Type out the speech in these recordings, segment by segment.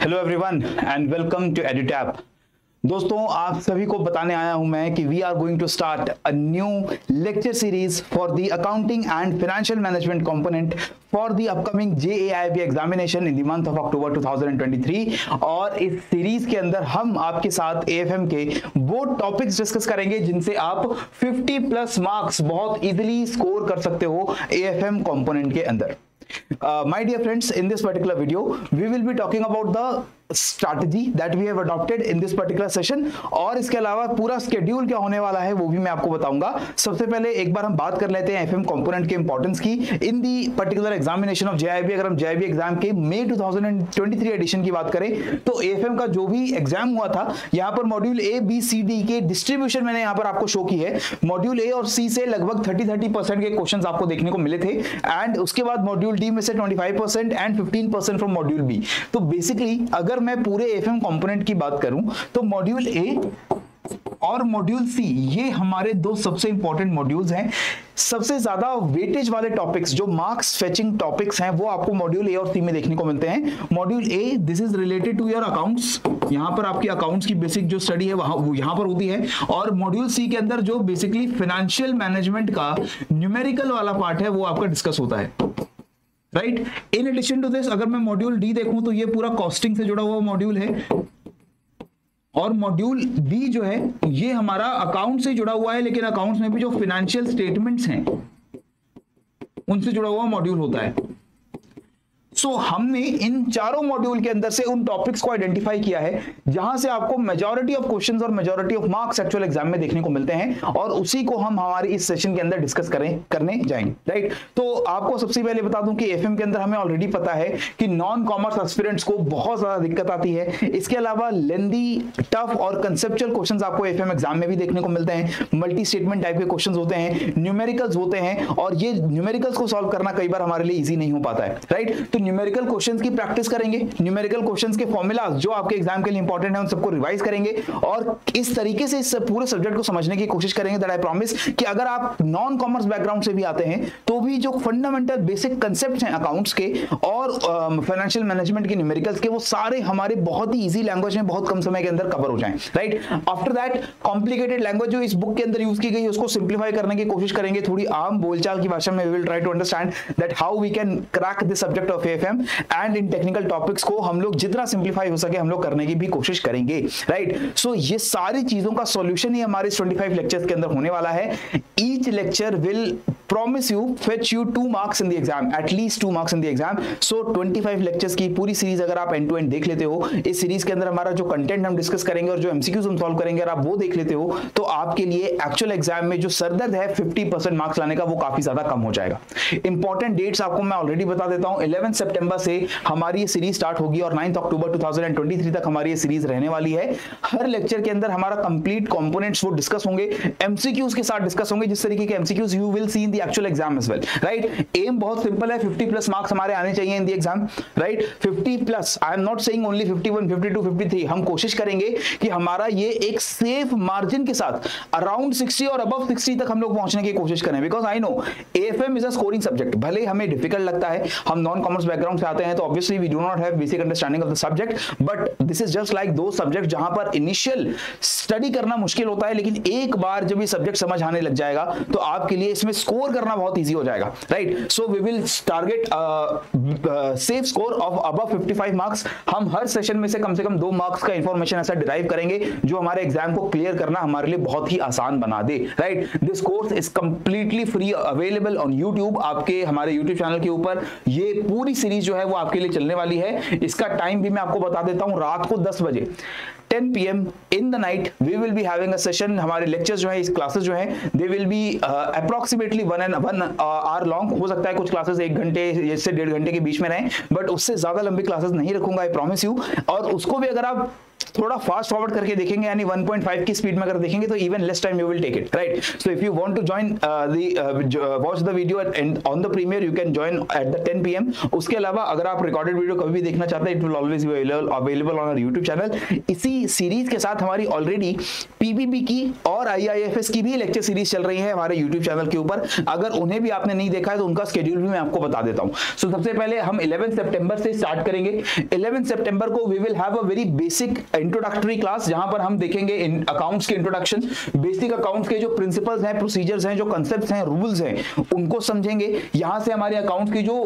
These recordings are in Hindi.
Hello everyone and welcome to Edutap. दोस्तों, आप सभी को बताने आया हूं मैं कि we are going to start a new lecture series for the accounting and financial management component for the upcoming JAIB examination in the month of October 2023। और इस सीरीज के अंदर हम आपके साथ AFM के वो टॉपिक्स डिस्कस करेंगे जिनसे आप 50+ मार्क्स बहुत इजीली स्कोर कर सकते हो AFM कंपोनेंट के अंदर। My dear friends, in this particular video, we will be talking about the strategy that we have adopted in this particular session। और इसके अलावा पूरा स्केड्यूल क्या होने वाला है वो भी मैं आपको बताऊंगा। सबसे पहले एक बार हम बात कर लेते हैं AFM कंपोनेंट के इंपॉर्टेंस की in the particular examination of JIB। अगर हम JIB एग्जाम के मई 2023 एडिशन की बात करें तो AFM का जो भी एग्जाम हुआ था, यहाँ पर module A, B, C, D के डिस्ट्रीब्यूशन मैंने यहाँ पर आपको शो की है। मॉड्यूल A और C से लगभग 30% के क्वेश्चन आपको देखने को मिले थे, एंड उसके बाद मॉड्यूल D में से 25% एंड 15% फ्रॉम मॉड्यूल B। तो बेसिकली अगर मैं पूरे AFM कंपोनेंट की बात करूं तो मॉड्यूल A और मॉड्यूल C ये हमारे दो सबसे इंपॉर्टेंट मॉड्यूल्स हैं। सबसे ज्यादा वेटेज वाले टॉपिक्स जो मार्क्स फेचिंग टॉपिक्स हैं वो आपको मॉड्यूल A और C में देखने को मिलते हैं। Module A this is related to your accounts, यहां पर आपकी अकाउंट्स की बेसिक जो स्टडी है वो यहां पर होती है। और मॉड्यूल C के अंदर जो बेसिकली फाइनेंशियल मैनेजमेंट का न्यूमेरिकल वाला पार्ट है वो आपका डिस्कस होता है, right. In addition to this अगर मैं मॉड्यूल D देखूं तो ये पूरा कॉस्टिंग से जुड़ा हुआ मॉड्यूल है, और मॉड्यूल B जो है ये हमारा अकाउंट से जुड़ा हुआ है, लेकिन अकाउंट्स में भी जो फाइनेंशियल स्टेटमेंट्स हैं उनसे जुड़ा हुआ मॉड्यूल होता है। सो हमने इन चारों मॉड्यूल के अंदर से उन टॉपिक्स को आइडेंटिफाई किया है जहां से आपको मेजॉरिटी ऑफ क्वेश्चंस और majority of marks actual exam में देखने को मिलते हैं, और उसी को हम हमारे इस सेशन के अंदर डिस्कस करने जाएंगे, राइट। तो आपको सबसे पहले बता दूं कि AFM के अंदर हमें ऑलरेडी पता है कि नॉन कॉमर्स एस्पिरेंट्स को बहुत ज्यादा दिक्कत आती है। इसके अलावा लेंदी, टफ और कंसेप्चुअल क्वेश्चंस आपको AFM एग्जाम में भी देखने को मिलते हैं। मल्टी स्टेटमेंट टाइप के क्वेश्चंस होते हैं, न्यूमेरिकल्स होते हैं, और ये न्यूमेरिकल्स को सॉल्व करना कई बार हमारे लिए इजी नहीं हो पाता है, राइट। तो न्यूमेरिकल क्वेश्चंस की प्रैक्टिस करेंगे, न्यूमेरिकल क्वेश्चंस के फॉर्मूलाज जो आपके एग्जाम के लिए इंपॉर्टेंट है उन सबको रिवाइज करेंगे, और इस तरीके से इस पूरे सब्जेक्ट को समझने की कोशिश करेंगे दैट आई प्रॉमिस कि अगर आप नॉन कॉमर्स बैकग्राउंड से भी आते हैं तो भी जो फंडामेंटल बेसिक कंसेप्ट्स हैं अकाउंट्स के और फाइनेंशियल मैनेजमेंट के न्यूमेरिकल्स के, वो सारे हमारे बहुत ही इजी लैंग्वेज में बहुत कम समय के अंदर कवर हो जाएं, right. After that complicated language जो इस बुक के अंदर यूज की गई है उसको सिंप्लीफाई करने की कोशिश करेंगे, थोड़ी आम बोलचाल की भाषा में। We will try to understand that how we can crack this subject of AFM, and इन टेक्निकल टॉपिक्स को हम लोग जितना सिंप्लीफाई हो सके हम लोग करने की भी कोशिश करेंगे, राइट। सो ये सारी चीजों का सॉल्यूशन ही हमारे 25 लेक्चर्स के अंदर होने वाला है। Each lecture will promise you fetch you 2 marks in the exam, at least 2 marks in the exam। so 25 lectures की पूरी सीरीज अगर आप एंड टू एंड देख लेते हो, इस सीरीज के अंदर हमारा जो कंटेंट हम डिस्कस करेंगे और जो MCQs हम सॉल्व करेंगे अगर आप वो देख लेते हो तो आपके लिए एक्चुअल एग्जाम में जो सरदर्द है 50% मार्क्स लाने का वो काफी ज्यादा कम हो जाएगा। इंपॉर्टेंट डेट्स आपको मैं ऑलरेडी बता देता हूं। 11 सितंबर से हमारी ये सीरीज स्टार्ट होगी और 9 अक्टूबर 2023 तक हमारी ये सीरीज रहने वाली है। हर लेक्चर के अंदर हमारा कंप्लीट कंपोनेंट्स वो डिस्कस होंगे, MCQs के साथ डिस्कस होंगे, जिस तरीके के MCQs you will see in the actual exam as well, right. Aim बहुत सिंपल है, 50+ मार्क्स हमारे आने चाहिए in the exam, right. 50+, I am not saying only 51, 52, 53। हम कोशिश करेंगे कि हमारा ये एक सेफ मार्जिन के साथ अराउंड 60 और अबव 60 तक हम लोग पहुंचने की कोशिश करें, because I know AFM is a scoring subject. भले हमें डिफिकल्ट लगता है, हम नॉन कॉमर्स बैकग्राउंड से आते हैं तो obviously we do not have basic understanding of the subject, but this is just like दो सब्जेक्ट जहां पर इनिशियल स्टडी करना मुश्किल होता है, लेकिन एक बार जब ये सब्जेक्ट समझ आने लग जाएगा तो आपके लिए इसमें स्कोर करना बहुत ईजी हो जाएगा, right. So we will target safe score of above 55 marks. हम हर सेशन में से कम 2 मार्क्स का इंफॉर्मेशन ऐसा डिराइव करेंगे जो हमारे एग्जाम को क्लियर करना हमारे लिए बहुत ही आसान बना दे, right. This course is completely free available on YouTube. आपके हमारे यूट्यूब चैनल के ऊपर ये पूरी सीरीज जो है वो आपके लिए चलने वाली है। इसका टाइम भी मैं आपको बता देता हूं, रात को 10 बजे 10 PM in the night we will be having a session। हमारे लेक्चर्स जो है, इस क्लासेस जो है they will be approximately 1 hour long। हो सकता है कुछ क्लासेस 1 घंटे से 1.5 घंटे के बीच में रहें, बट उससे ज्यादा लंबी क्लासेस नहीं रखूंगा, आई प्रॉमिस यू। और उसको भी अगर आप थोड़ा फास्ट फॉरवर्ड करके देखेंगे, यानी 1.5 की स्पीड में अगर देखेंगे तो even less time you will take it, right? So if you want to join watch the video on the premiere, you can join at the 10 PM. उसके अलावा अगर आप रिकॉर्डेड वीडियो कभी भी देखना चाहते हैं, it will always be available on our YouTube channel. इसी सीरीज के साथ हमारी ऑलरेडी पीपीपी की और आईआईएफएस की भी लेक्चर सीरीज चल रही है हमारे यूट्यूब चैनल के ऊपर. अगर उन्हें भी आपने नहीं देखा है तो उनका स्केड्यूल भी मैं आपको बता देता हूं. सो सबसे पहले हम 11 सितंबर से स्टार्ट करेंगे. 11 सितंबर को we will have a very basic introductory class, जहां पर हम देखेंगे अकाउंट्स के इंट्रोडक्शन, बेसिक अकाउंट्स के जो प्रिंसिपल्स हैं, प्रोसीजर्स हैं, जो कंसेप्ट्स हैं, रूल्स हैं, उनको समझेंगे. यहां से हमारे अकाउंट्स की जो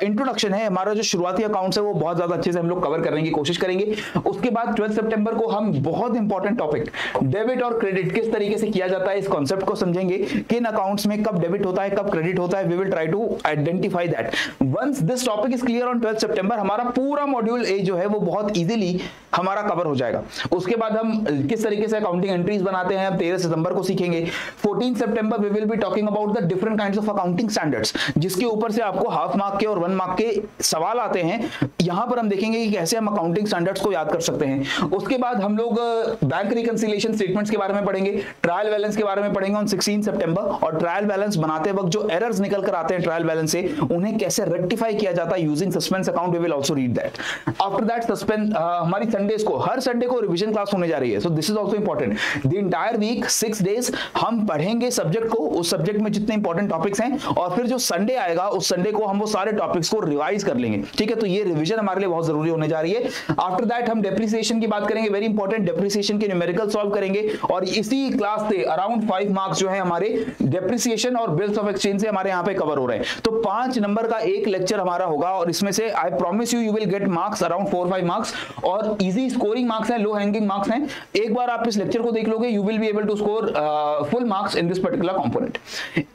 इंट्रोडक्शन है, हमारा जो शुरुआती अकाउंट्स है, वो बहुत ज्यादा अच्छे से हम लोग कवर करने की कोशिश करेंगे. उसके बाद 12 सितंबर को हम बहुत इंपॉर्टेंट टॉपिक डेबिट और क्रेडिट किस तरीके से किया जाता है, इस कॉन्सेप्ट को समझेंगे. किन अकाउंट्स में कब डेबिट होता है, कब क्रेडिट होता है, we will try to identify that. Once this topic is clear on 12 September, हमारा पूरा मॉड्यूल ए जो है वो बहुत इजीली हमारा कवर हो जाएगा. उसके बाद हम किस तरीके से अकाउंटिंग एंट्रीज बनाते हैं, 13 सितंबर को सीखेंगे. 14 September we will be talking about the different kinds of accounting standards, जिसके ऊपर से आपको हाफ मार्क के और 1 मार्क के सवाल आते हैं. यहां पर हम देखेंगे कि कैसे हम अकाउंटिंग स्टैंडर्ड्स को याद कर सकते हैं. उसके बाद हम लोग बैंक रिकंसिलिएशन स्टेटमेंट्स के बारे में पढ़ेंगे, ट्रायल बैलेंस के बारे में पढ़ेंगे ऑन 16 सितंबर, और ट्रायल बैलेंस बनाते वक्त जो एरर्स निकल कर आते हैं ट्रायल बैलेंस से, उन्हें कैसे रेक्टिफाई किया जाता है using suspense account. We will also read that. After that suspense हमारी संडेज को, हर संडे को रिवीजन क्लास होने जा रही है. So this is also important. The entire week 6 days हम पढ़ेंगे सब्जेक्ट को, उस सब्जेक्ट में जितने इंपॉर्टेंट टॉपिक्स हैं, और फिर जो संडे आएगा उस संडे को हम वो सारे टॉपिक्स को रिवाइज कर लेंगे. ठीक है, तो ये रिवीजन हमारे लिए बहुत जरूरी होने जा रही है. आफ्टर दैट हम डेप्रिसिएशन की बात करेंगे, वेरी इंपॉर्टेंट. डेप्रिसिएशन के न्यूमेरिकल सॉल्व करेंगे, और इसी क्लास से अराउंड 5 मार्क्स जो है हमारे डेप्रिसिएशन और बिल्स ऑफ एक्सचेंज से हमारे यहाँ पे कवर हो रहे हैं. तो 5 नंबर का एक लेक्चर हमारा होगा, और इसमें से I promise you will get marks around 4-5 marks, और इजी स्कोरिंग मार्क्स हैं, लो हैंगिंग मार्क्स हैं. एक बार आप इस लेक्चर को देख लोगे, you will be able to score full marks in this particular component.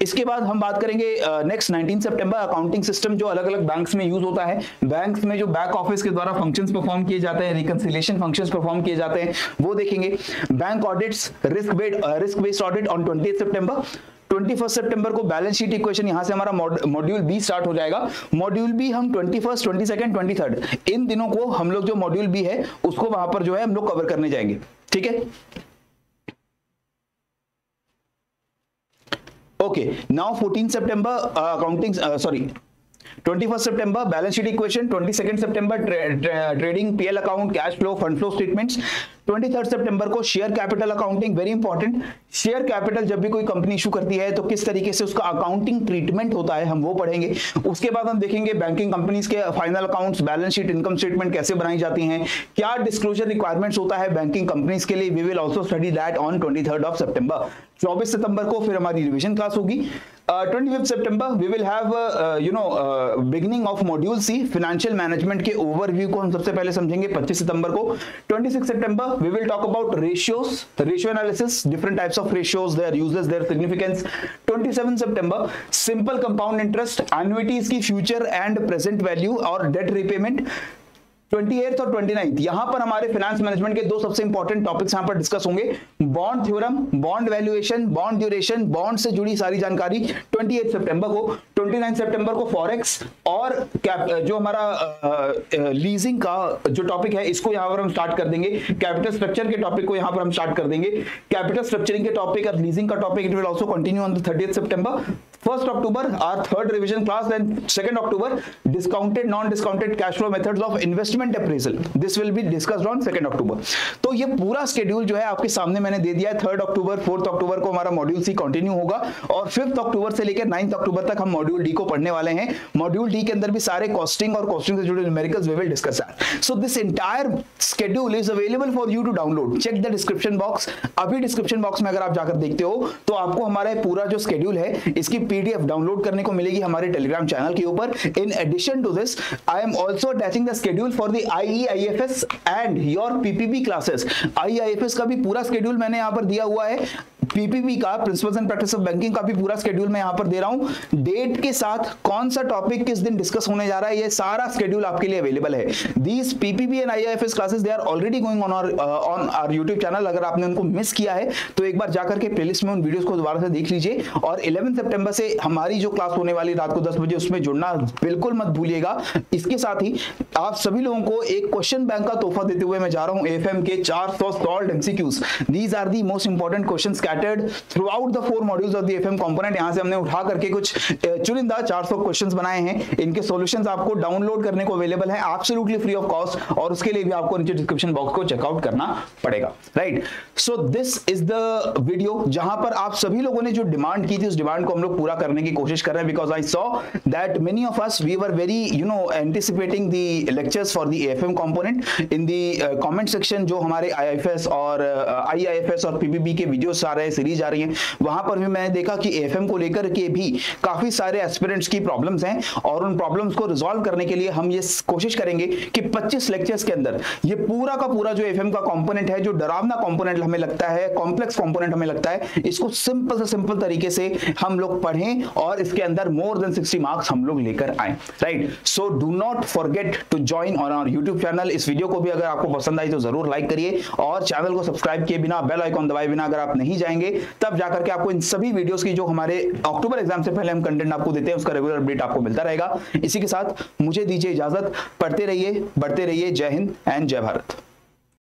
इसके बाद हम बात करेंगे नेक्स्ट 19 सितंबर, अकाउंटिंग सिस्टम जो अलग अलग बैंक्स में यूज होता है, बैंक्स में जो बैक ऑफिस के द्वारा फंक्शंस परफॉर्म किए जाते हैं, रिकंसिलिएशन फंक्शंस परफॉर्म किए जाते हैं, वो देखेंगे. Bank audits, risk based audit on 20 सितंबर. 21 सितंबर को बैलेंस शीट इक्वेशन, यहां से हमारा मॉड्यूल बी स्टार्ट हो जाएगा. मॉड्यूल बी हम 21, 22, 23 इन दिनों को हम लोग जो मॉड्यूल बी है उसको वहां पर जो है हम लोग कवर करने जाएंगे. ठीक है, ओके. नाउ 14 सितंबर अकाउंटिंग 21 सितंबर बैलेंस शीट इक्वेशन. 22 सितंबर trading, PL account, cash flow, fund flow statements. 23 सितंबर को share capital accounting, very important. Share capital जब भी कोई कंपनी इशू करती है तो किस तरीके से उसका अकाउंटिंग ट्रीटमेंट होता है, हम वो पढ़ेंगे. उसके बाद हम देखेंगे बैंकिंग कंपनीज के final accounts, balance sheet, income statement कैसे बनाई जाती हैं, क्या डिस्क्लोजर रिक्वायरमेंट्स होता है बैंकिंग कंपनीज के लिए. We will also study that on 23 September. 24 सितंबर को फिर हमारी रिवीजन क्लास होगी. 25 September we will have beginning of module C, financial management के ओवरव्यू को हम सबसे पहले समझेंगे 25 सितंबर को. 26 सितंबर we will talk about ratios, ratio analysis, different types of ratios, their uses, their significance. 27 September simple compound interest, annuities की future and present value और debt repayment. 28 और 29 यहां पर हमारे फाइनेंस मैनेजमेंट के दो सबसे इंपॉर्टेंट टॉपिक्स यहां पर डिस्कस होंगे. Bond theorem, bond valuation, bond duration, bond से जुड़ी सारी जानकारी 28 सितंबर को. 29 सितंबर को फॉरेक्स और जो हमारा लीजिंग का जो टॉपिक है इसको यहां पर हम स्टार्ट कर देंगे. कैपिटल स्ट्रक्चर के टॉपिक को यहां पर हम स्टार्ट कर देंगे. कैपिटल स्ट्रक्चरिंग के टॉपिक और लीजिंग का topic it will also continue on the 30 September. 1st October our third revision class, then 2nd October discounted non-discounted cash flow methods of investment appraisal. This will be discussed on 2nd October. तो ये पूरा स्केड्यूल जो है आपके सामने मैंने दे दिया है. 3rd October 4th October को हमारा मॉड्यूल सी कंटिन्यू होगा, और 5th October से लेकर 9th October तक हम मॉड्यूल डी को पढ़ने वाले हैं. मॉड्यूल डी के अंदर भी सारे कॉस्टिंग और कॉस्टिंग से जुड़े numericals we will discuss that. So this entire schedule is available for you to download. Check the description box. अभी डिस्क्रिप्शन बॉक्स में अगर आप जाकर देखते हो तो आपको हमारा पूरा जो स्केड्यूल है इसकी पीडीएफ डाउनलोड करने को मिलेगी हमारे टेलीग्राम चैनल के ऊपर. In addition to this I am also attaching the schedule for the IEIFS and your PPB classes. IEIFS का भी पूरा शेड्यूल मैंने यहां पर दिया हुआ है. पीपीबी का, principles and practice of banking का भी पूरा शेड्यूल मैं यहां पर दे रहा हूं, डेट के साथ कौन सा टॉपिक किस दिन डिस्कस होने जा रहा है, ये सारा शेड्यूल आपके लिए अवेलेबल है। These PPB and IIFS classes they are already going on our YouTube channel. अगर आपने उनको मिस किया है तो एक बार जाकर के प्लेलिस्ट में उन वीडियोस को दोबारा से देख लीजिए। और 11 सितंबर से हमारी जो क्लास होने वाली रात को 10 बजे, उसमें जुड़ना बिल्कुल मत भूलिएगा। इसके साथ ही आप सभी लोगों को एक क्वेश्चन बैंक का तोहफा देते हुए मैं जा रहा हूं, एएफएम के 400 solved MCQs. These are the most important questions scattered throughout the 4 modules of the AFM component. यहां से हमने उठा करके कुछ चुनिंदा 400 क्वेश्चंस बनाए हैं। इनके सॉल्यूशंस आपको डाउनलोड करने को अवेलेबल है एब्सोल्युटली फ्री ऑफ कॉस्ट, और उसके लिए भी आपको नीचे डिस्क्रिप्शन बॉक्स को चेकआउट करना पड़ेगा, right. So this is the video जहां पर आप सभी लोगों ने जो डिमांड की थी उस डिमांड को हम लोग पूरा करने की कोशिश कर रहे हैं, because I saw that many of us we were very anticipating the lectures for the AFM component in the comment section. जो हमारे आईआईएफएस और आईआईएफएस और पीपीबी के वीडियोस आ रहे हैं, सीरीज आ रही हैं, वहां पर भी मैंने देखा कि एएफएम को लेकर के भी काफी सारे एस्पिरेंट्स की प्रॉब्लम्स हैं, और उन प्रॉब्लम्स को रिजॉल्व करने के लिए हम ये कोशिश करेंगे कि 25 लेक्चर्स के अंदर ये पूरा का पूरा जो एएफएम का कंपोनेंट है, जो डरावना कंपोनेंट हमें लगता है, कॉम्प्लेक्स कंपोनेंट हमें लगता है, इसको सिंपल से सिंपल तरीके से हम लोग पढ़ें और इसके अंदर मोर देन 60 मार्क्स हम लोग लेकर आए, right. So do not forget to join on our YouTube channel. इस वीडियो को भी अगर आपको पसंद आई तो जरूर लाइक करिए, और चैनल को सब्सक्राइब किए बिना, बेल आइकॉन दबाए बिना अगर आप नहीं जाएंगे, तब जाकर के आपको इन सभी वीडियोस की जो हमारे अक्टूबर एग्जाम से पहले हम कंटेंट आपको देते हैं उसका रेगुलर अपडेट आपको मिलता रहेगा। इसी के साथ मुझे दीजिए इजाजत, पढ़ते रहिए, बढ़ते रहिए। जय हिंद एंड जय भारत।